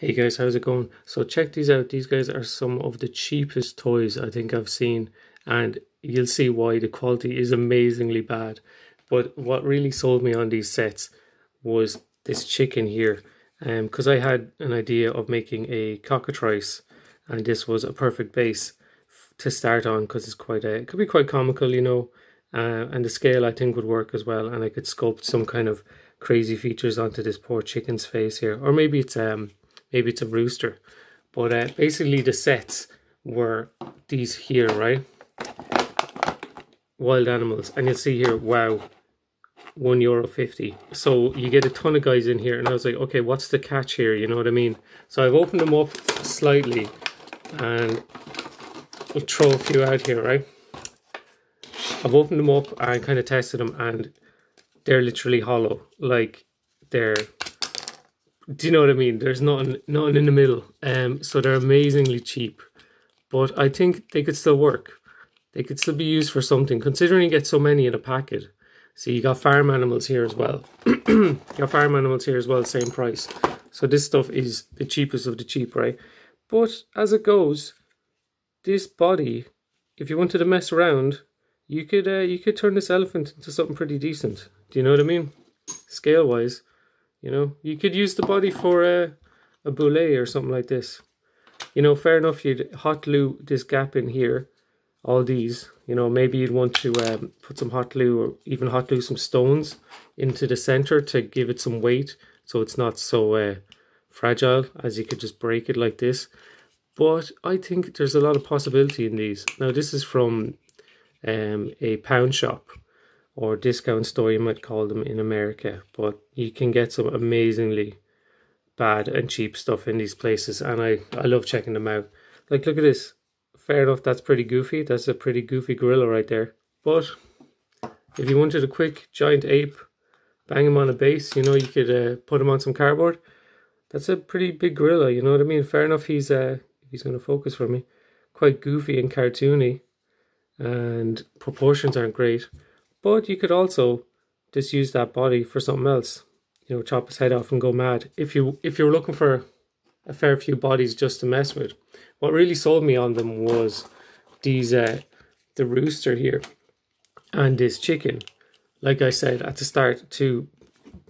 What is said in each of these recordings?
Hey guys, how's it going? So check these out. These guys are some of the cheapest toys I think I've seen, and you'll see why. The quality is amazingly bad. But what really sold me on these sets was this chicken here. Because I had an idea of making a cockatrice, and this was a perfect base to start on because it's quite it could be quite comical, you know, and the scale I think would work as well, and I could sculpt some kind of crazy features onto this poor chicken's face here, or maybe it's a rooster. But basically the sets were these here, right? Wild animals. And you'll see here, wow, €1.50. So you get a ton of guys in here, and I was like, okay, what's the catch here? You know what I mean? So I've opened them up slightly, and we'll throw a few out here, right? I've opened them up and kind of tested them, and they're literally hollow. Like, they're... Do you know what I mean? There's nothing in the middle. So they're amazingly cheap. But I think they could still work. They could still be used for something, considering you get so many in a packet. See, you got farm animals here as well. You got farm animals here as well, same price. So this stuff is the cheapest of the cheap, right? But as it goes, this body, if you wanted to mess around, you could turn this elephant into something pretty decent. Do you know what I mean? Scale-wise. You know, you could use the body for a boulet or something like this. You know, fair enough, you'd hot glue this gap in here, all these. You know, maybe you'd want to put some hot glue, or even hot glue some stones into the center to give it some weight, so it's not so fragile, as you could just break it like this. But I think there's a lot of possibility in these. Now, this is from a pound shop, or discount store, you might call them in America, but you can get some amazingly bad and cheap stuff in these places, and I love checking them out. Like, look at this. Fair enough, that's pretty goofy. That's a pretty goofy gorilla right there. But if you wanted a quick giant ape, bang him on a base, you know, you could put him on some cardboard. That's a pretty big gorilla, you know what I mean? Fair enough, he's going to focus for me. Quite goofy and cartoony, and proportions aren't great. But you could also just use that body for something else. You know, chop his head off and go mad. If you're looking for a fair few bodies just to mess with. What really sold me on them was these, the rooster here and this chicken. Like I said at the start, to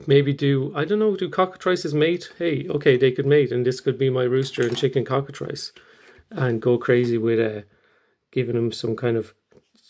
maybe do, I don't know, do cockatrices mate? Hey, okay, they could mate, and this could be my rooster and chicken cockatrice. And go crazy with giving them some kind of,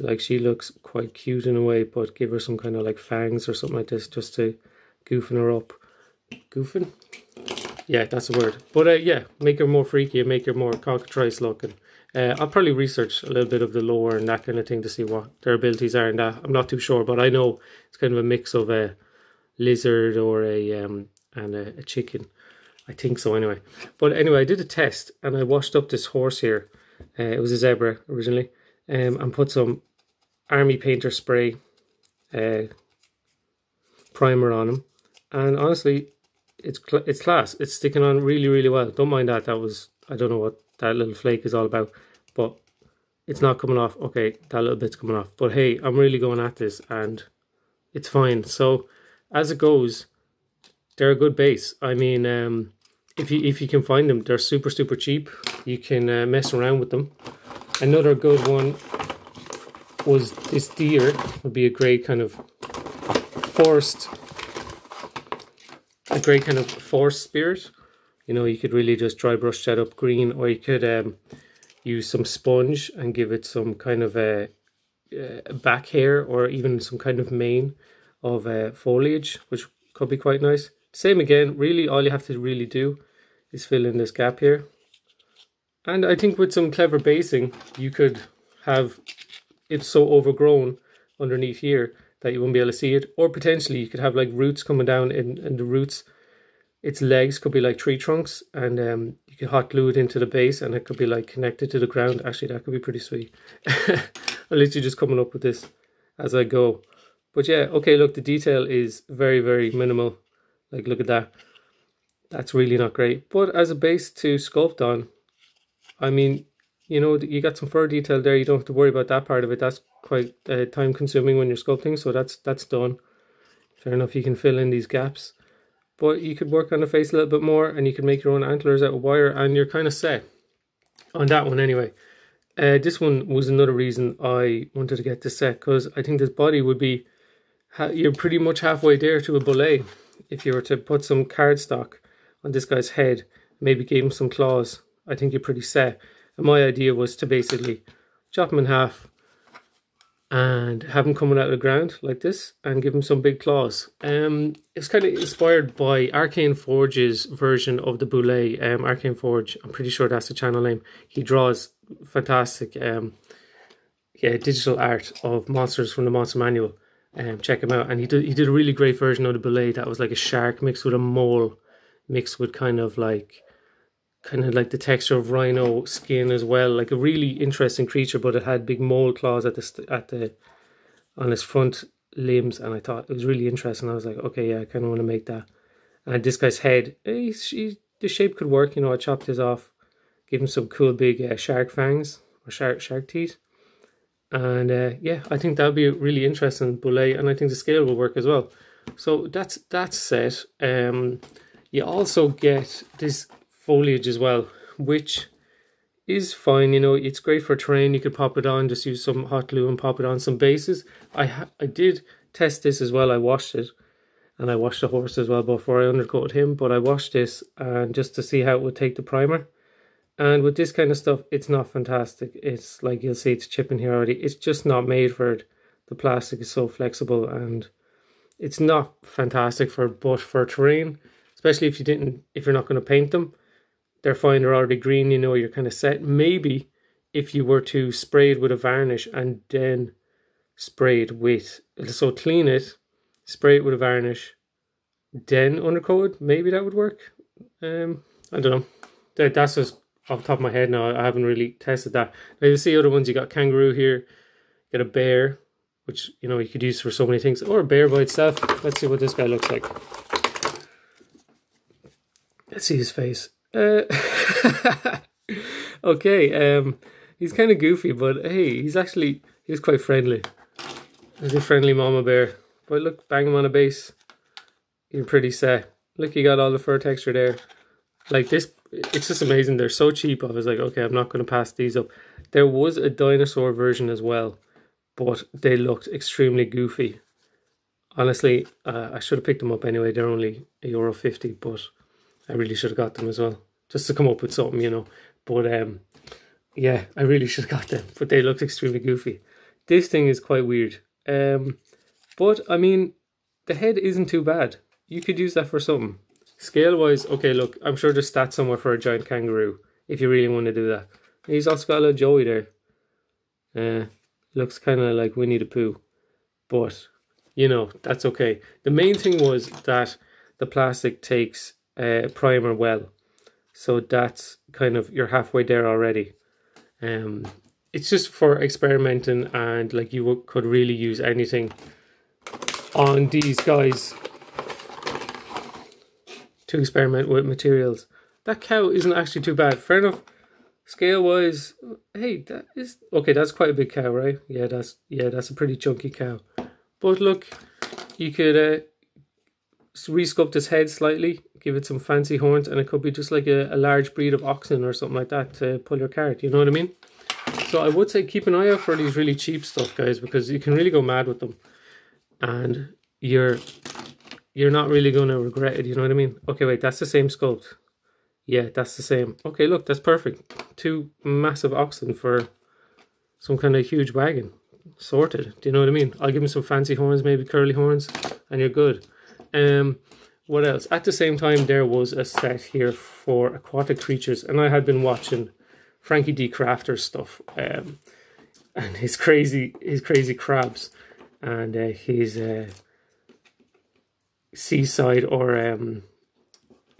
like, she looks quite cute in a way, but give her some kind of like fangs or something like this, just to goofing her up. Goofing? Yeah, that's a word. But yeah, make her more freaky and make her more cockatrice looking. I'll probably research a little bit of the lore and that kind of thing to see what their abilities are and that. I'm not too sure, but I know it's kind of a mix of a lizard or and a chicken. I think so anyway. But anyway, I did a test and I washed up this horse here. It was a zebra originally. And put some army painter spray primer on him, and honestly, it's class. It's sticking on really, really well. Don't mind that. That was, I don't know what that little flake is all about, but it's not coming off. Okay, that little bit's coming off, but hey, I'm really going at this and it's fine. So as it goes, they're a good base. I mean, if you can find them, they're super cheap. You can mess around with them. Another good one was this deer. Would be a great kind of forest spirit. You know, you could really just dry brush that up green, or you could use some sponge and give it some kind of a back hair, or even some kind of mane of foliage, which could be quite nice. Same again, really all you have to really do is fill in this gap here. And I think with some clever basing, you could have it so overgrown underneath here that you won't be able to see it. Or potentially you could have like roots coming down, and the roots, its legs could be like tree trunks, and you could hot glue it into the base and it could be like connected to the ground. Actually, that could be pretty sweet. I'm literally just coming up with this as I go. But yeah, okay, look, the detail is very minimal. Like, look at that. That's really not great. But as a base to sculpt on, I mean, you know, you got some fur detail there. You don't have to worry about that part of it. That's quite time consuming when you're sculpting, so that's done. Fair enough, you can fill in these gaps. but you could work on the face a little bit more, and you could make your own antlers out of wire, and you're kind of set on that one anyway. This one was another reason I wanted to get this set, because I think this body would be, you're pretty much halfway there to a bullet. If you were to put some cardstock on this guy's head, maybe gave him some claws, I think you're pretty set. And my idea was to basically chop him in half and have him coming out of the ground like this and give him some big claws. It's kind of inspired by Arcane Forge's version of the Boulet. Arcane Forge, I'm pretty sure that's the channel name. He draws fantastic digital art of monsters from the Monster Manual. Check him out. And he did a really great version of the Boulet that was like a shark mixed with a mole, mixed with kind of like the texture of rhino skin as well, like a really interesting creature, but it had big mole claws on his front limbs, and I thought it was really interesting. I was like, okay, yeah, I kind of want to make that. And this guy's head, the shape could work. You know, I chopped his off, give him some cool big shark fangs or shark teeth, and yeah, I think that'll be a really interesting Boulet, and I think the scale will work as well. So that's set. You also get this foliage as well, which is fine. You know, it's great for terrain. You could pop it on, just use some hot glue and pop it on some bases. I did test this as well. I washed it, and I washed the horse as well before I undercoated him, but I washed this and just to see how it would take the primer. And with this kind of stuff, it's not fantastic. It's like, you'll see it's chipping here already. It's just not made for it. The plastic is so flexible, and it's not fantastic but for terrain, especially if you're not going to paint them. They're fine, they're already green, you know, you're kind of set. Maybe if you were to spray it with a varnish and then spray it with, so clean it, spray it with a varnish, then undercoat it, maybe that would work. I don't know. That's just off the top of my head now. I haven't really tested that. Now you see other ones, you got kangaroo here, you got a bear, which, you know, you could use for so many things, or a bear by itself. Let's see what this guy looks like. Let's see his face. Okay, he's kind of goofy, but hey, he's quite friendly. He's a friendly mama bear. But look, bang him on a base, you're pretty set. Look, you got all the fur texture there. Like this, it's just amazing. They're so cheap. I was like, okay, I'm not going to pass these up. There was a dinosaur version as well, but they looked extremely goofy. Honestly, I should have picked them up anyway. They're only €1.50, but I really should have got them as well, just to come up with something, you know. But yeah, I really should have got them, but they look extremely goofy. This thing is quite weird. But I mean, the head isn't too bad. You could use that for something. Scale wise, okay, look, I'm sure there's stats somewhere for a giant kangaroo if you really want to do that. He's also got a little Joey there. Looks kind of like Winnie the Pooh, but you know, that's okay. The main thing was that the plastic takes primer well, so that's kind of, you're halfway there already. It's just for experimenting, and like you could really use anything on these guys to experiment with materials. That cow isn't actually too bad. Fair enough. Scale wise, hey, that is okay. That's quite a big cow, right? Yeah, that's a pretty chunky cow. But look, you could resculpt his head slightly, give it some fancy horns, and it could be just like a large breed of oxen or something like that to pull your cart. You know what I mean? So I would say keep an eye out for these really cheap stuff, guys, because you can really go mad with them, and you're not really going to regret it. You know what I mean? Okay, wait, that's the same sculpt. Yeah, that's the same. Okay, look, that's perfect. 2 massive oxen for some kind of huge wagon. Sorted. Do you know what I mean? I'll give him some fancy horns, maybe curly horns, and you're good. What else? At the same time, there was a set here for aquatic creatures, and I had been watching Frankie D. Crafter's stuff, and his crazy crabs, and his seaside or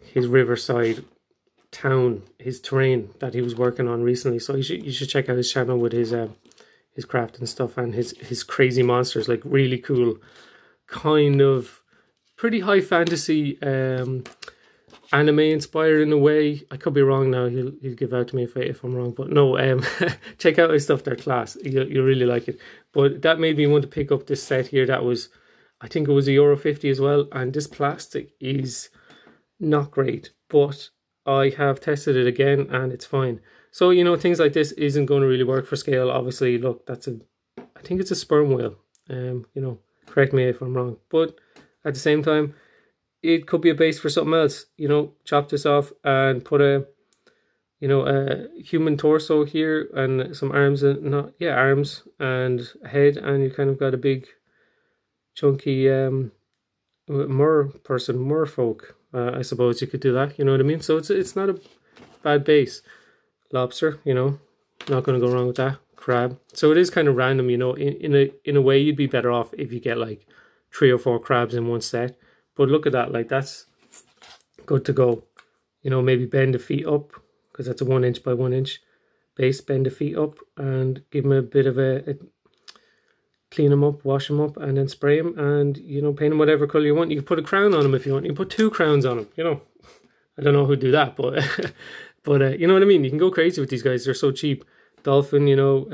his riverside town, his terrain that he was working on recently. So you should check out his channel with his craft and stuff, and his crazy monsters, like really cool, kind of pretty high fantasy, anime inspired in a way. I could be wrong now. He'll give out to me if I'm wrong, but no. Check out his stuff. They're class. You'll really like it. But that made me want to pick up this set here. That was, I think it was €1.50 as well. And this plastic is not great, but I have tested it again and it's fine. So, you know, things like this isn't going to really work for scale. Obviously, look, I think it's a sperm whale. You know, correct me if I'm wrong. But at the same time, it could be a base for something else. You know, chop this off and put a, you know, a human torso here and some arms and arms and a head, and you kind of got a big chunky merfolk. I suppose you could do that, you know what I mean? So it's not a bad base. Lobster, you know, not going to go wrong with that. Crab. So it is kind of random, you know. In a way, you'd be better off if you get like 3 or 4 crabs in one set. But look at that, like that's good to go. You know, maybe bend the feet up, because that's a 1 inch by 1 inch base. Bend the feet up and give them a bit of a clean them up, wash them up, and then spray them, and, you know, paint them whatever color you want. You can put a crown on them if you want. You can put 2 crowns on them, you know. I don't know who'd do that, but but you know what I mean? You can go crazy with these guys. They're so cheap. Dolphin, you know,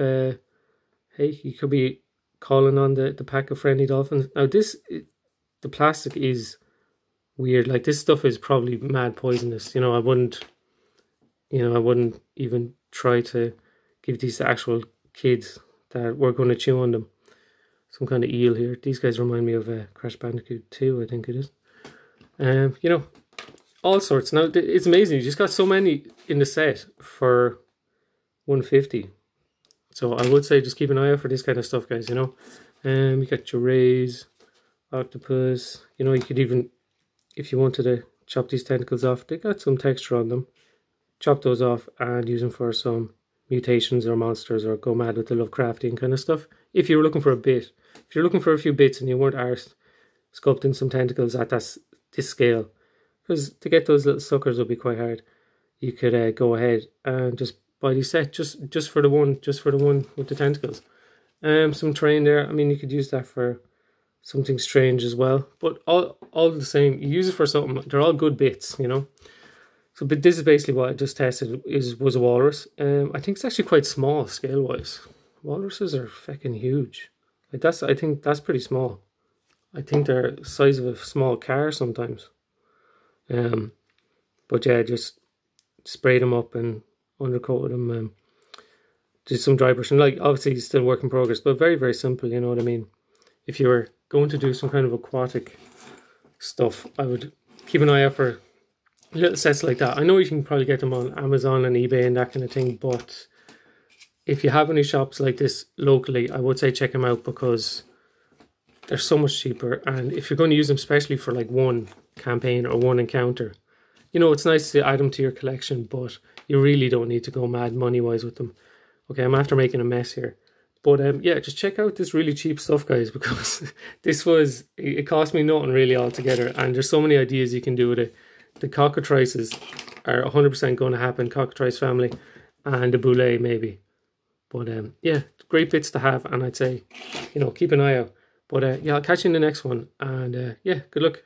hey, you could be calling on the pack of friendly dolphins. Now the plastic is weird. Like, this stuff is probably mad poisonous. You know, I wouldn't even try to give these to actual kids that were going to chew on them. Some kind of eel here. These guys remind me of Crash Bandicoot 2, I think it is. You know, all sorts. Now, it's amazing. You just got so many in the set for $150. So I would say just keep an eye out for this kind of stuff, guys, you know. You got your rays, octopus. You know, you could even, if you wanted to chop these tentacles off, they got some texture on them. Chop those off and use them for some mutations or monsters, or go mad with the Lovecraftian kind of stuff. If you were looking for a bit. If you're looking for a few bits and you weren't arsed sculpting some tentacles at this scale, because to get those little suckers would be quite hard, you could go ahead and just buy these set just for the one with the tentacles. Some terrain there. I mean, you could use that for something strange as well, but all the same, you use it for something. They're all good bits, you know. So, but this is basically what I just tested. Was a walrus. I think it's actually quite small scale wise. Walruses are fucking huge. Like, I think that's pretty small. I think they're the size of a small car sometimes. But yeah, just sprayed them up and undercoated them. Did some dry brushing. Like, obviously it's still work in progress, but very, very simple, you know what I mean? If you were going to do some kind of aquatic stuff, I would keep an eye out for little sets like that. I know you can probably get them on Amazon and eBay and that kind of thing, but if you have any shops like this locally, I would say check them out, because they're so much cheaper. And if you're going to use them, especially for like one campaign or one encounter, you know, it's nice to add them to your collection, but you really don't need to go mad money-wise with them. Okay, I'm after making a mess here. But yeah, just check out this really cheap stuff, guys, because it cost me nothing really altogether. And there's so many ideas you can do with it. The cockatrices are 100% going to happen, cockatrice family, and the boulet maybe. But yeah, great bits to have, and I'd say, you know, keep an eye out. But yeah, I'll catch you in the next one, and yeah, good luck.